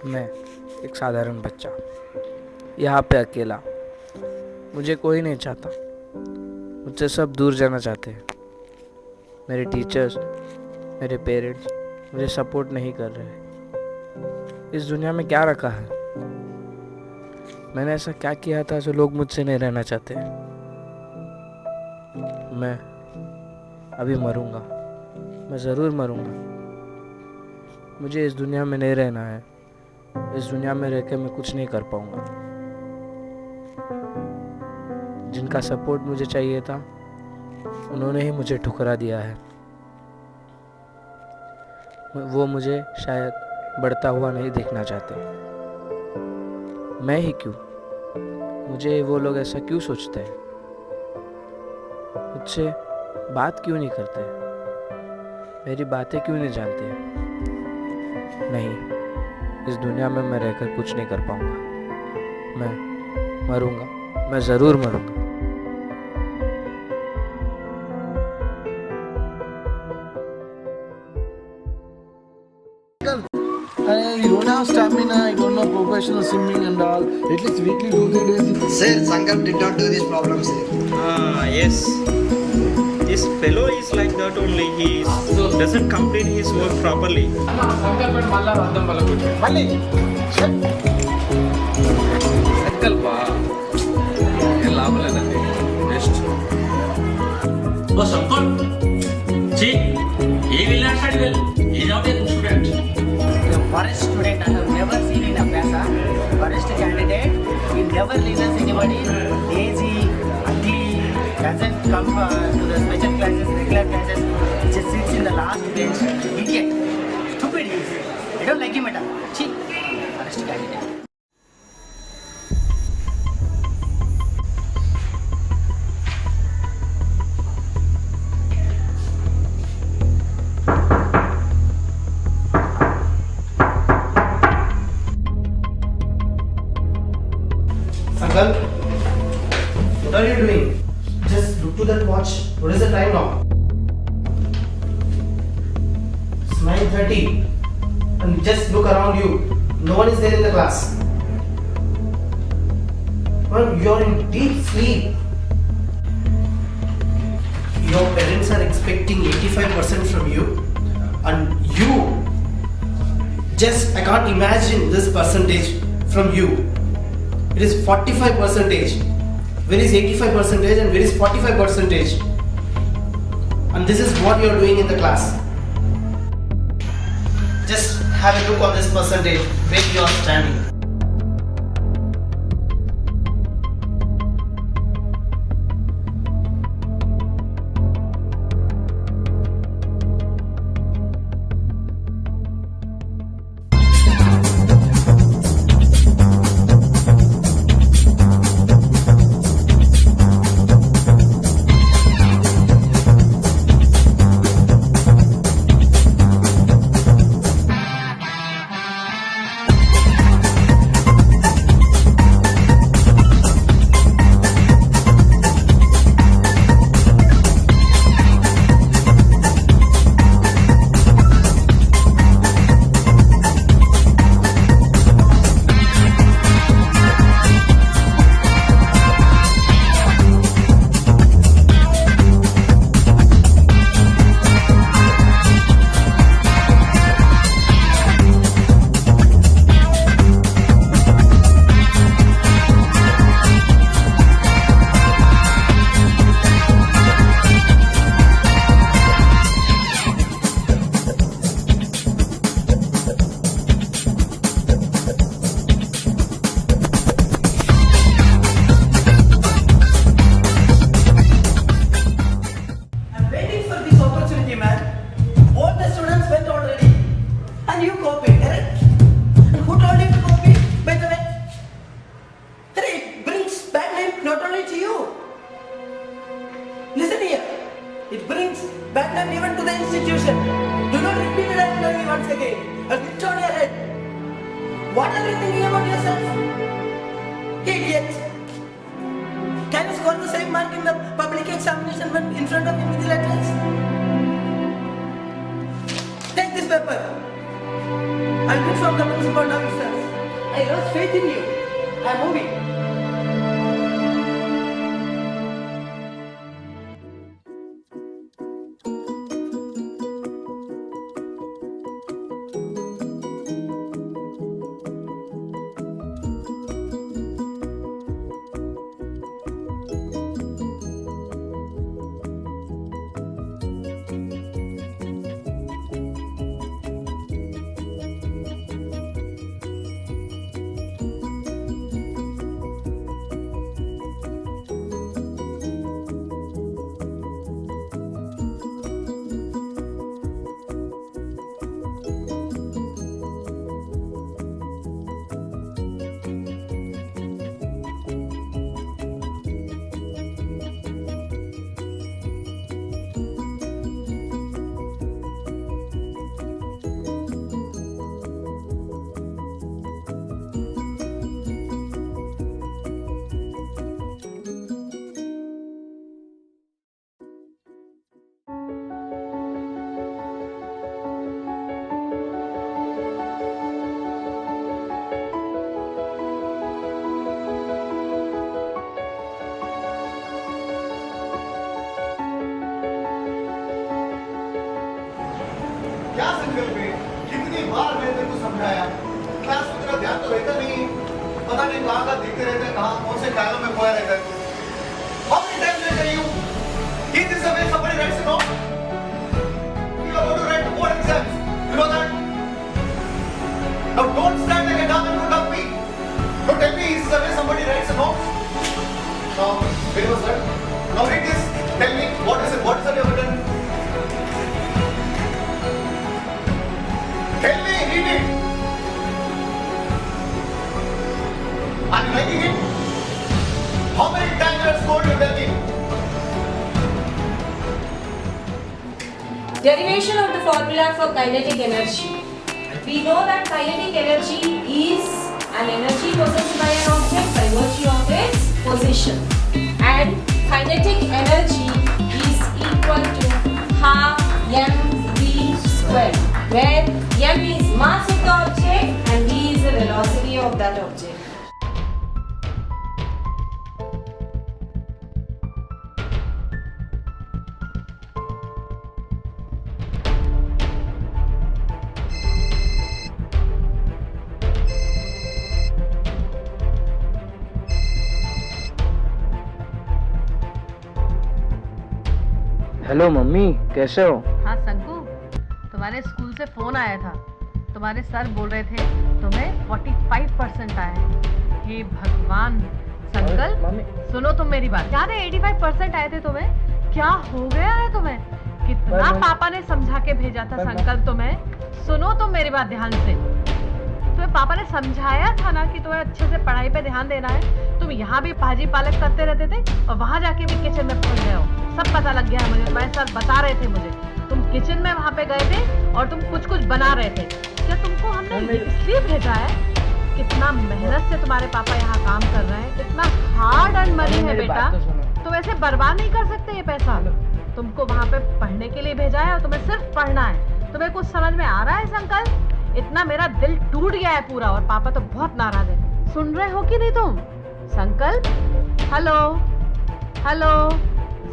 मैं एक साधारण बच्चा यहाँ पे अकेला, मुझे कोई नहीं चाहता, मुझसे सब दूर जाना चाहते हैं। मेरे टीचर्स, मेरे पेरेंट्स मुझे सपोर्ट नहीं कर रहे। इस दुनिया में क्या रखा है? मैंने ऐसा क्या किया था जो लोग मुझसे नहीं रहना चाहते? मैं अभी मरूंगा, मैं ज़रूर मरूंगा। मुझे इस दुनिया में नहीं रहना है। इस दुनिया में रह के मैं कुछ नहीं कर पाऊंगा। जिनका सपोर्ट मुझे चाहिए था, उन्होंने ही मुझे ठुकरा दिया है। वो मुझे शायद बढ़ता हुआ नहीं देखना चाहते। मैं ही क्यों? मुझे वो लोग ऐसा क्यों सोचते हैं? मुझसे बात क्यों नहीं करते? मेरी बातें क्यों नहीं जानते? नहीं, इस दुनिया में मैं रहकर कुछ नहीं कर पाऊंगा। मैं मरूंगा, मैं ज़रूर मरूंगा। You don't have stamina, you don't know professional swimming and all. At least weekly 2-3 days. Sir, Sankalp did not do this problem, sir. Yes. This fellow is like that only. He doesn't complete his work properly. Oh, Sankar. See, he will not study well. He is not a good student. The worst student I have never seen in Abhyasa. Worst candidate. He never listens anybody. Lazy, ugly, doesn't come to the special classes, regular classes. He just sits in the last bench. Idiot. Stupid he is. I don't like him at all. See, worst candidate. Sankalp, what are you doing? Just look to that watch. What is the time now? It's 9:30. And just look around you. No one is there in the class. Well, you're in deep sleep. Your parents are expecting 85% from you. And you, I can't imagine this percentage from you. It is 45%. Where is 85% and where is 45%? And this is what you are doing in the class. Just have a look on this percentage where you are standing. Listen here. It brings bad name even to the institution. Do not repeat it after me once again. I'll hit on your head. What are you thinking about yourself? Idiot! Can you score the same mark in the public examination when in front of him with the letters? Take this paper. I'll inform the principal now itself. I lost faith in you. I'm moving. क्या संकल्प है? कितनी बार मैंने तेरे को समझाया, class में तेरा ध्यान तो रहता नहीं, पता नहीं कहाँ का दिखते रहता है, कहाँ कौन से ख्यालों में खोया रहता है तू। How many times did I tell you? Is this the way somebody writes a note? You are going to write more exams. You know that? Now don't stand like a dumb in front of me. Don't tell me is this the way somebody writes a note. Now, where was that? Now read this. Tell me what is it? What is that you have written? Tell me, read it. Are you liking it? How many times have I scored you tell me? Derivation of the formula for kinetic energy. We know that kinetic energy is an energy possessed by an object by virtue of its position. And kinetic energy is equal to half mv square, where m is mass of the object and v is the velocity of that object. Hello mummy, कैसे हो? हाँ संकु, तुम्हारे school से phone आया था। तुम्हारे sir बोल रहे थे तुम्हें 45% आए हैं। हे भगवान संकल्प, सुनो तुम मेरी बात। याद है 85% आए थे तुम्हें? क्या हो गया है तुम्हें? कितना पापा ने समझा के भेजा था संकल्प तुम्हें। सुनो तुम मेरी बात ध्यान से। तुम्हें पापा ने समझाया था ना कि तुम्हें अच्छे से पढ़ाई पे ध्यान देना है। तुम यहाँ भी भाजी पालक करते रहते थे और वहाँ जाके भी किचन में पहुँच गए हो। सब पता लग गया है मुझे, तुम्हारे सर बता रहे थे मुझे। तुम किचन में वहाँ पे गए थे और तुम कुछ कुछ बना रहे थे। क्या तुमको हमने इसलिए भेजा है? कितना मेहनत से तुम्हारे पापा यहाँ काम कर रहे हैं, कितना हार्ड अर्न मनी है बेटा। तुम ऐसे बर्बाद नहीं कर सकते ये पैसा। तुमको वहाँ पे पढ़ने के लिए भेजा है और तुम्हें सिर्फ पढ़ना है। तुम्हें कुछ समझ में आ रहा है संकल्प? इतना मेरा दिल टूट गया है पूरा और पापा तो बहुत नाराज है। सुन रहे हो कि नहीं तुम? संकल्प, हेलो हेलो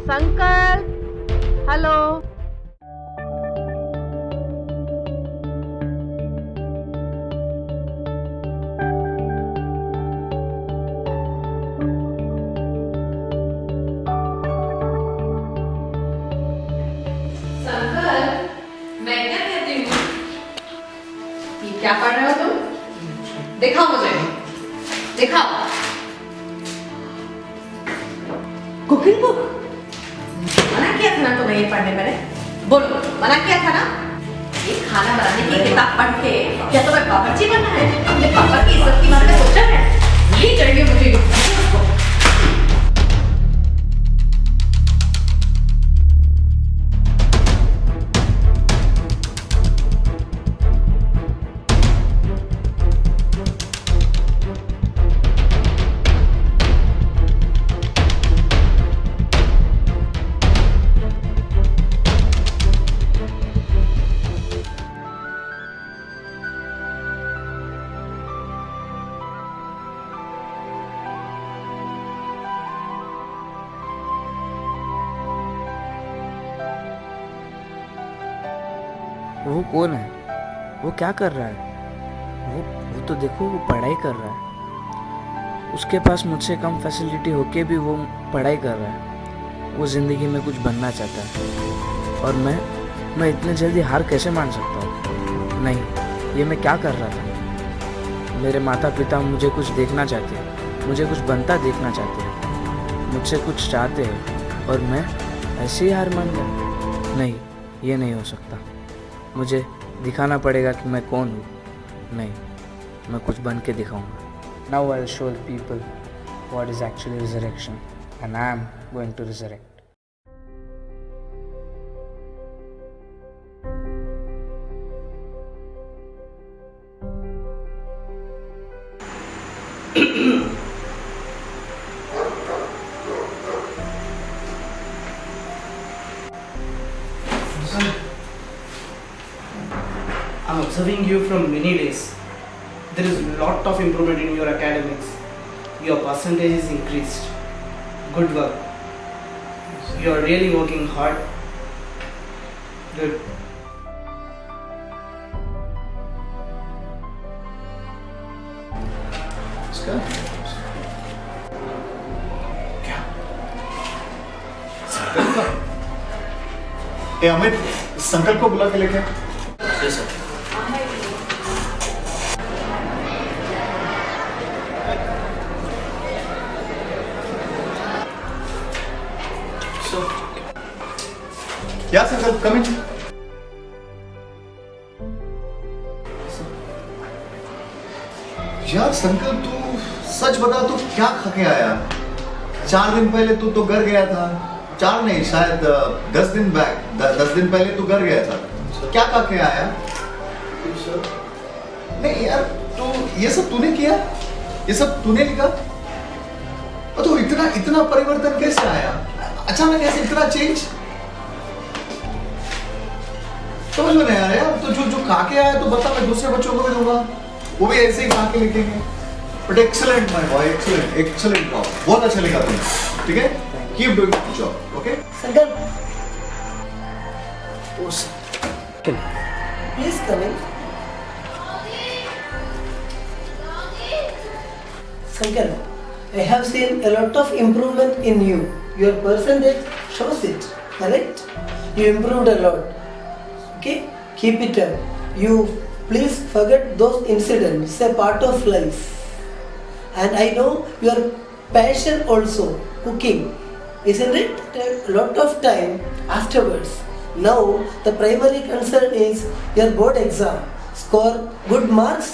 संकल्प, हेलो। संकल्प, मैं क्या कहती हूँ? क्या पढ़ रहे हो तुम? दिखाओ मुझे, दिखाओ। Cooking book? मना किया था ना तुम्हें ये पढ़ने पहले? बोलो, मना किया था ना? ये खाना बनाने की किताब पढ़ के क्या तुम्हें बावर्ची बनना है? अपने पापा की इज्जत के बारे में सोचा है? यही चाहिए मुझे उसको। वो कौन है? वो क्या कर रहा है? वो तो देखो, वो पढ़ाई कर रहा है। उसके पास मुझसे कम फैसिलिटी होके भी वो पढ़ाई कर रहा है। वो ज़िंदगी में कुछ बनना चाहता है, और मैं इतने जल्दी हार कैसे मान सकता हूँ? नहीं, ये मैं क्या कर रहा था? मेरे माता पिता मुझे कुछ देखना चाहते हैं, मुझे कुछ बनता देखना चाहते हैं, मुझसे कुछ चाहते हैं, और मैं ऐसे ही हार मान गया। नहीं, ये नहीं हो सकता। मुझे दिखाना पड़ेगा कि मैं कौन हूँ। नहीं, मैं कुछ बन के दिखाऊंगा। Now I'll show people what is actually resurrection, and I am going to resurrect. I'm observing you from many days. There is a lot of improvement in your academics. Your percentage is increased. Good work. You are really working hard. Good. इसका क्या? संकल्प का? ए अमित, संकल्प को बुला के लेके। Yes, sir. So, क्या संकल्प? कम इन। यार संकल्प, तू सच बता, तू क्या खा के आया? 4 दिन पहले तू तो घर गया था। 4 नहीं, शायद 10 दिन बैक, 10 दिन पहले तू घर गया था। क्या खा के आया? नहीं यार, तो ये सब तूने किया? ये सब तूने लिखा? और तो इतना परिवर्तन कैसे आया? अचानक ऐसे इतना चेंज? समझ में नहीं आ रहा यार। तो जो खा के आया तो बता, मैं दूसरे बच्चों को भी दूंगा, वो भी ऐसे ही खा के लिखेंगे। But excellent my boy, excellent job, बहुत अच्छा लिखा तुमने। ठीक है, keep doing good job. Okay संकल्प, चलो। please come in. Sankalp, I have seen a lot of improvement in you. Your percentage shows it, correct? You improved a lot. Okay, keep it up. You please forget those incidents. It's a part of life. And I know your passion also, cooking, isn't it? A lot of time afterwards. Now the primary concern is your board exam. Score good marks,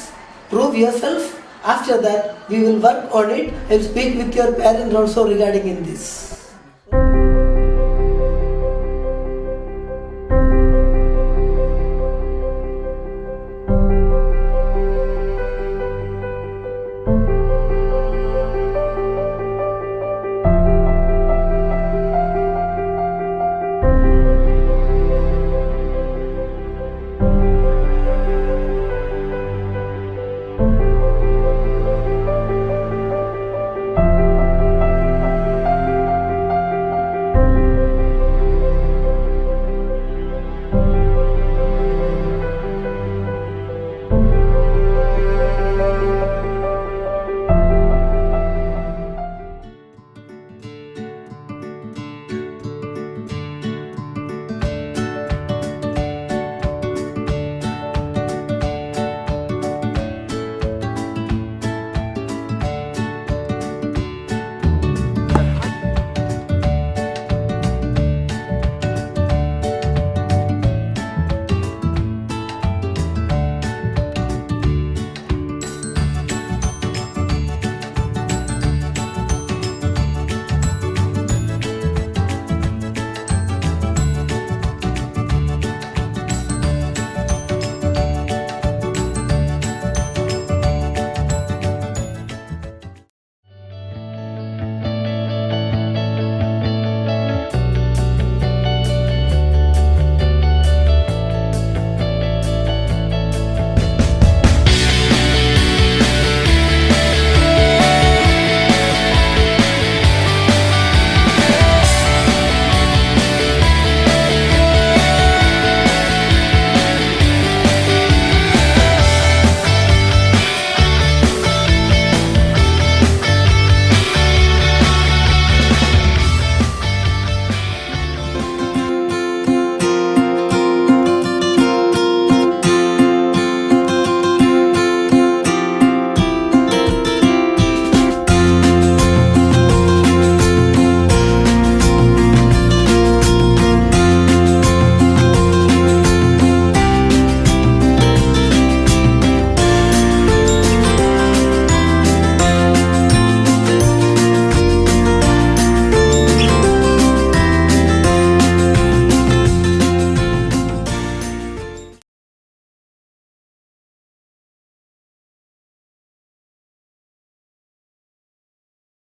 prove yourself. After that, we will work on it and speak with your parents also regarding in this.